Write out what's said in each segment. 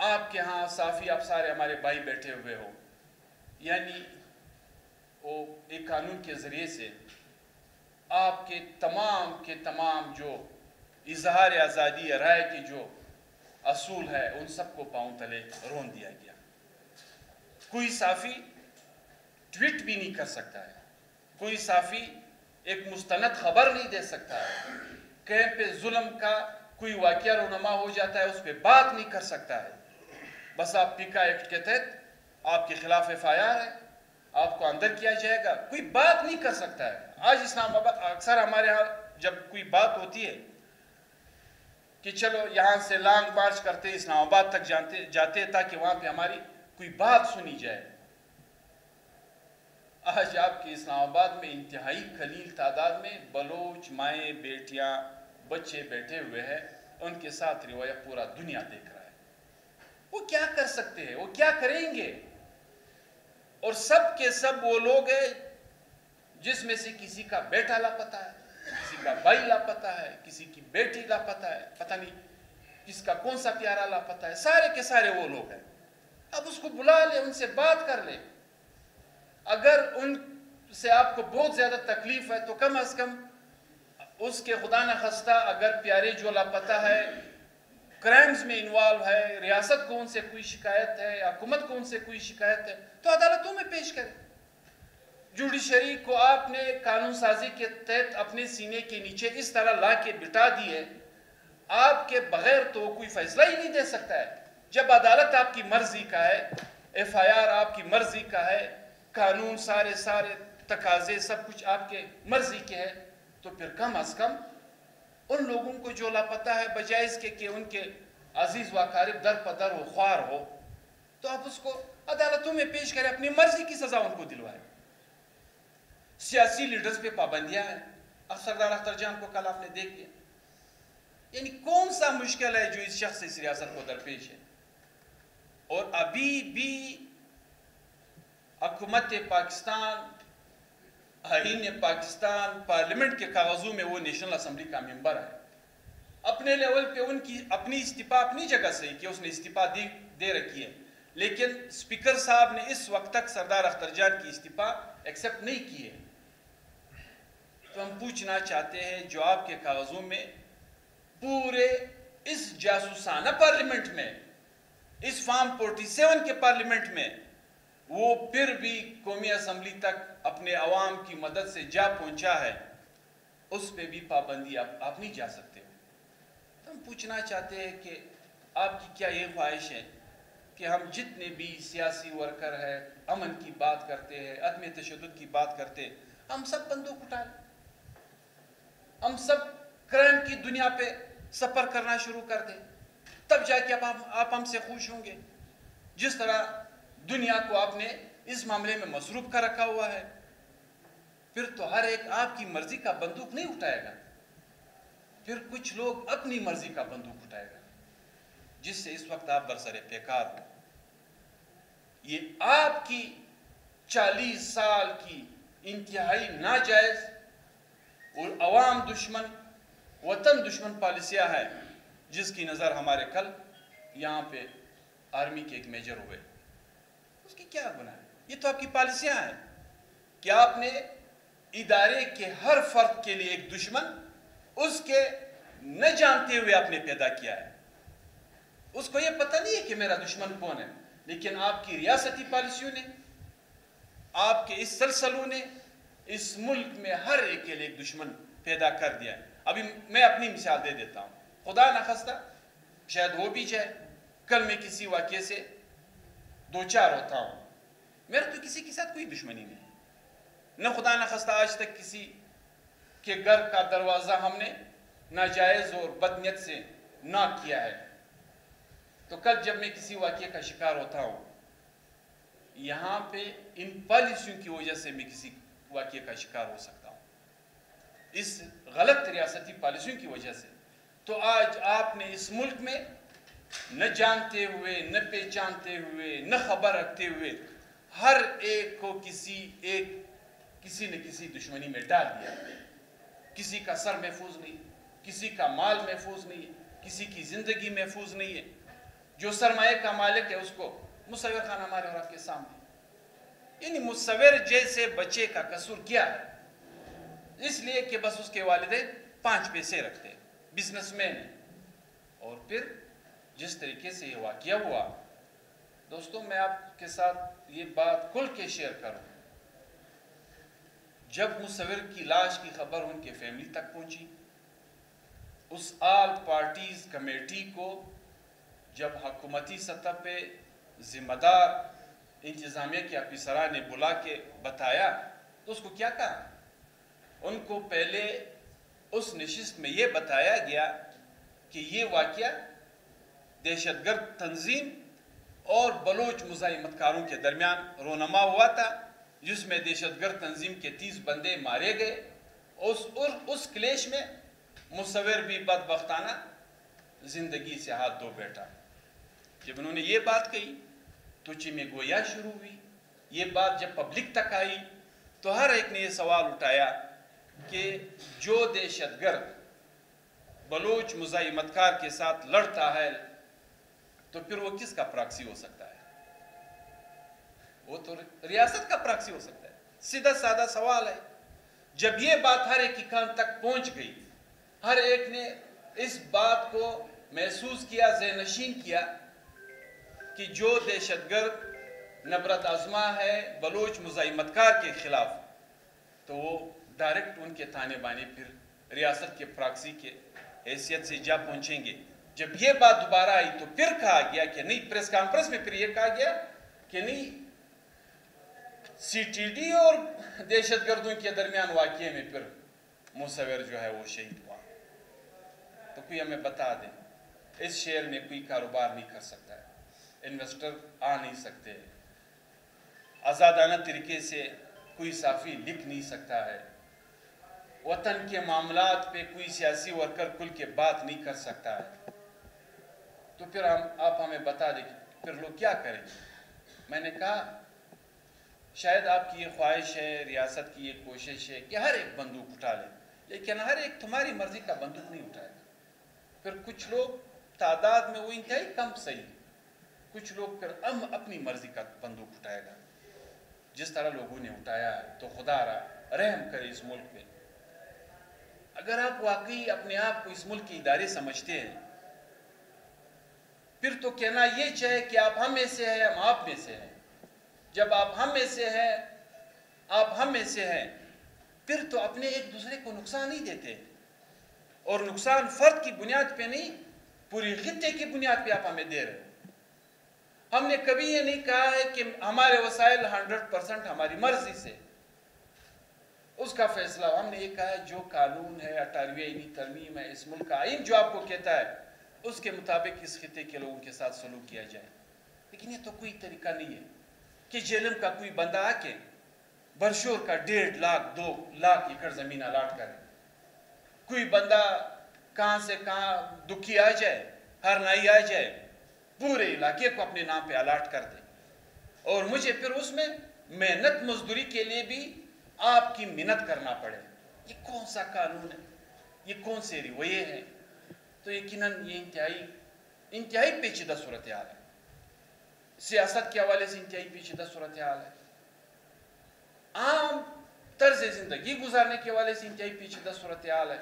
آپ کے ہاں صافی آپ سارے ہمارے بھائی بیٹھے ہوئے ہو، یعنی وہ ایک قانون کے ذریعے سے آپ کے تمام جو اظہار آزادی رائے کی جو اصول ہے ان سب کو پاؤں تلے رون دیا گیا۔ کوئی صحافی ٹویٹ بھی نہیں کر سکتا ہے، کوئی صحافی ایک مستند خبر نہیں دے سکتا ہے، کہیں پہ ظلم کا کوئی واقعہ رونما ہو جاتا ہے اس پہ بات نہیں کر سکتا ہے۔ بس آپ پیکا ایکٹ کے تحت آپ کے خلاف FIR ہے، آپ کو اندر کیا جائے گا، کوئی بات نہیں کر سکتا ہے۔ آج اسلام آباد اکثر ہمارے ہاں جب کوئی بات ہوتی ہے کہ چلو یہاں سے لانگ مارچ کرتے اسلام آباد تک جاتے تاکہ وہاں پہ ہماری کوئی بات سنی جائے۔ آج آپ کے اسلام آباد میں انتہائی قلیل تعداد میں بلوچ مائیں بیٹیاں بچے بیٹھے ہوئے ہیں، ان کے ساتھ رویہ پورا دنیا دیکھ رہا ہے۔ وہ کیا کر سکتے ہیں، وہ کیا کریں گے؟ اور سب کے سب وہ لوگ ہیں جس میں سے کسی کا بیٹا لاپتہ ہے، کسی کا بھائی لاپتہ ہے، کسی کی بیٹی لاپتہ ہے، پتہ نہیں کس کا کون سا پیارا لاپتہ ہے، سارے کے سارے وہ لوگ ہیں۔ اب اس کو بلا لے، ان سے بات کر لے۔ اگر ان سے آپ کو بہت زیادہ تکلیف ہے تو کم از کم اس کے خدا نخواستہ اگر پیارے جو لاپتہ ہے، کرائمز میں انوالو ہے، ریاست کو ان سے کوئی شکایت ہے، حکومت کو ان سے کوئی شکایت ہے تو عدالتوں میں پیش کرے۔ جوڈیشری کو آپ نے قانون سازی کے تحت اپنے سینے کے نیچے اس طرح لا کے بٹھا دیے، آپ کے بغیر تو کوئی فیصلہ ہی نہیں دے سکتا ہے۔ جب عدالت آپ کی مرضی کا ہے، FIR آپ کی مرضی کا ہے، قانون سارے تقاضے سب کچھ آپ کے مرضی کے ہے، تو پھر کم از کم ان لوگوں کو جو لاپتہ ہے بجائے اس کے کہ ان کے عزیز و اقارب در پدر ہو خوار ہو تو آپ اس کو عدالتوں میں پیش کریں، اپنی مرضی کی سزا ان کو دلوائیں۔ سیاسی لیڈرز پہ پابندیاں ہیں، سردار اختر جان کو کل آپ نے دیکھ لیا، یعنی کون سا مشکل ہے جو اس شخص اس ریاست کو درپیش ہے؟ اور ابھی بھی حکومت پاکستان، آئین پاکستان، پارلیمنٹ کے کاغذوں میں وہ نیشنل اسمبلی کا ممبر ہے۔ اپنے لیول پہ ان کی اپنی استعفیٰ اپنی جگہ سے کہ اس نے استعفیٰ دے رکھی ہے، لیکن اسپیکر صاحب نے اس وقت تک سردار اختر جان کی استعفیٰ ایکسیپٹ نہیں کی ہے۔ تو ہم پوچھنا چاہتے ہیں جو آپ کے کاغذوں میں پورے اس جاسوسانہ پارلیمنٹ میں، اس فارم 47 کے پارلیمنٹ میں وہ پھر بھی قومی اسمبلی تک اپنے عوام کی مدد سے جا پہنچا ہے، اس پہ بھی پابندی آپ نہیں جا سکتے ہو۔ تو ہم پوچھنا چاہتے ہیں کہ آپ کی کیا یہ خواہش ہے کہ ہم جتنے بھی سیاسی ورکر ہیں، امن کی بات کرتے ہیں، عدم تشدد کی بات کرتے ہیں، ہم سب بندوق اٹھا لیں، ہم سب کرائم کی دنیا پہ سفر کرنا شروع کر دیں، تب جا کے آپ ہم سے خوش ہوں گے؟ جس طرح دنیا کو آپ نے اس معاملے میں مصروف کر رکھا ہوا ہے، پھر تو ہر ایک آپ کی مرضی کا بندوق نہیں اٹھائے گا، پھر کچھ لوگ اپنی مرضی کا بندوق اٹھائے گا، جس سے اس وقت آپ برسر پیکار ہو۔ یہ آپ کی 40 سال کی انتہائی ناجائز اور عوام دشمن، وطن دشمن پالیسیاں ہیں، جس کی نظر ہمارے کل یہاں پہ آرمی کے ایک میجر ہوئے، اس کی کیا گناہ ہے؟ یہ تو آپ کی پالیسیاں ہیں کہ آپ نے ادارے کے ہر فرد کے لیے ایک دشمن اس کے نہ جانتے ہوئے آپ نے پیدا کیا ہے۔ اس کو یہ پتہ نہیں ہے کہ میرا دشمن کون ہے، لیکن آپ کی ریاستی پالیسیوں نے، آپ کے اس سلسلوں نے اس ملک میں ہر ایک کے لیے ایک دشمن پیدا کر دیا ہے۔ ابھی میں اپنی مثال دے دیتا ہوں، خدا نخواستہ شاید ہو بھی جائے، کل میں کسی واقعے سے دو چار ہوتا ہوں، میرا تو کسی کے ساتھ کوئی دشمنی نہیں، نہ خدا نخواستہ آج تک کسی کے گھر کا دروازہ ہم نے ناجائز اور بدنیت سے نہ کیا ہے۔ تو کل جب میں کسی واقعے کا شکار ہوتا ہوں، یہاں پہ ان پالیسیوں کی وجہ سے میں کسی واقعے کا شکار ہو سکتا ہوں، اس غلط ریاستی پالیسیوں کی وجہ سے۔ تو آج آپ نے اس ملک میں نہ جانتے ہوئے، نہ پہچانتے ہوئے، نہ خبر رکھتے ہوئے ہر ایک کو کسی نہ کسی دشمنی میں ڈال دیا۔ کسی کا سر محفوظ نہیں، کسی کا مال محفوظ نہیں ہے، کسی کی زندگی محفوظ نہیں ہے۔ جو سرمایہ کا مالک ہے اس کو مصور خانہ ہمارے اور آپ کے سامنے. یعنی مصور جیسے بچے کا قصور کیا ہے؟ اس لیے کہ بس اس کے والدین 5 پیسے رکھتے ہیں, بزنس مین ہیں. اور پھر جس طریقے سے یہ واقعہ ہوا دوستوں, میں آپ کے ساتھ یہ بات کھل کے شیئر کروں. جب مصور کی لاش کی خبر ان کے فیملی تک پہنچی, اس آل پارٹیز کمیٹی کو جب حکومتی سطح پہ ذمہ دار انتظامیہ کے افسران نے بلا کے بتایا تو اس کو کیا کہا؟ ان کو پہلے اس نشست میں یہ بتایا گیا کہ یہ واقعہ دہشت گرد تنظیم اور بلوچ مزاحمت کاروں کے درمیان رونما ہوا تھا, جس میں دہشت گرد تنظیم کے 30 بندے مارے گئے. اس کلیش میں مصور بھی بدبختانہ زندگی سے ہاتھ دھو بیٹھا. جب انہوں نے یہ بات کہی تو چیمے گویا شروع ہوئی. یہ بات جب پبلک تک آئی تو ہر ایک نے یہ سوال اٹھایا کہ جو دہشت گرد بلوچ مزاحمت کار کے ساتھ لڑتا ہے تو پھر وہ کس کا پراکسی ہو سکتا ہے؟ وہ تو ریاست کا پراکسی ہو سکتا ہے. سیدھا سادہ سوال ہے. جب یہ بات ہر ایک کی کان تک پہنچ گئی, ہر ایک نے اس بات کو محسوس کیا, ذہن نشین کیا کہ جو دہشت گرد نبرت آزما ہے بلوچ مزاحمت کار کے خلاف, تو وہ ڈائریکٹ ان کے تانے بانے پھر ریاست کے پراکسی کے حیثیت سے جا پہنچیں گے. جب یہ بات دوبارہ آئی تو پھر کہا گیا کہ نہیں, پریس کانفرنس میں پھر یہ کہا گیا کہ نہیں, سی ٹی ڈی اور دہشت گردوں کے درمیان واقعے میں پھر مصور جو ہے وہ شہید ہوا. تو کوئی ہمیں بتا دیں, اس شہر میں کوئی کاروبار نہیں کر سکتا ہے, انویسٹر آ نہیں سکتے, آزادانہ طریقے سے کوئی صحافی لکھ نہیں سکتا ہے, وطن کے معاملات پہ کوئی سیاسی ورکر کھل کے بات نہیں کر سکتا ہے. تو پھر آپ ہمیں بتا دیں پھر لوگ کیا کریں گے؟ میں نے کہا شاید آپ کی یہ خواہش ہے, ریاست کی یہ کوشش ہے کہ ہر ایک بندوق اٹھا لے, لیکن ہر ایک تمہاری مرضی کا بندوق نہیں اٹھائے گا. پھر کچھ لوگ تعداد میں وہ انتہائی کم صحیح, کچھ لوگ پھر اپنی مرضی کا بندوق اٹھائے گا جس طرح لوگوں نے اٹھایا ہے. تو خدا رحم کرے اس ملک پہ. اگر آپ واقعی اپنے آپ کو اس ملک کے ادارے سمجھتے ہیں پھر تو کہنا یہ چاہے کہ آپ ہم میں سے ہیں, ہم آپ میں سے ہیں. جب آپ ہم میں سے ہیں, آپ ہم میں سے ہیں, پھر تو اپنے ایک دوسرے کو نقصان نہیں دیتے, اور نقصان فرد کی بنیاد پہ نہیں, پوری خطے کی بنیاد پہ آپ ہمیں دے رہے ہیں. ہم نے کبھی یہ نہیں کہا ہے کہ ہمارے وسائل 100% ہماری مرضی سے, اس کا فیصلہ ہم نے یہ کہا ہے جو قانون ہے, 18ویں آئینی ترمیم ہے, اس ملک کا آئین جو آپ کو کہتا ہے اس کے مطابق اس خطے کے لوگوں کے ساتھ سلوک کیا جائے. لیکن یہ تو کوئی طریقہ نہیں ہے کہ جیلم کا کوئی بندہ آ کے برشور کا 1.5 لاکھ 2 لاکھ ایکڑ زمین الاٹ کرے. کوئی بندہ کہاں سے کہاں دکھی آ جائے, ہر نائی آ جائے, پورے علاقے کو اپنے نام پہ الاٹ کر دے, اور مجھے پھر اس میں محنت مزدوری کے لیے بھی آپ کی منت کرنا پڑے. یہ کون سا قانون ہے؟ یہ کون سے رویے ہیں؟ تو یقیناً یہ انتہائی پیچیدہ صورتحال ہے. سیاست کے حوالے سے انتہائی پیچیدہ صورتحال ہے, عام طرز زندگی گزارنے کے حوالے سے انتہائی پیچیدہ صورتحال ہے.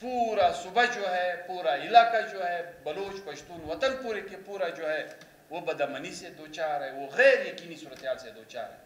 پورا صوبہ جو ہے, پورا علاقہ جو ہے, بلوچ پشتون وطن پورے کے پورا جو ہے وہ بدامنی سے دوچار ہے, وہ غیر یقینی صورتحال سے دوچار ہے.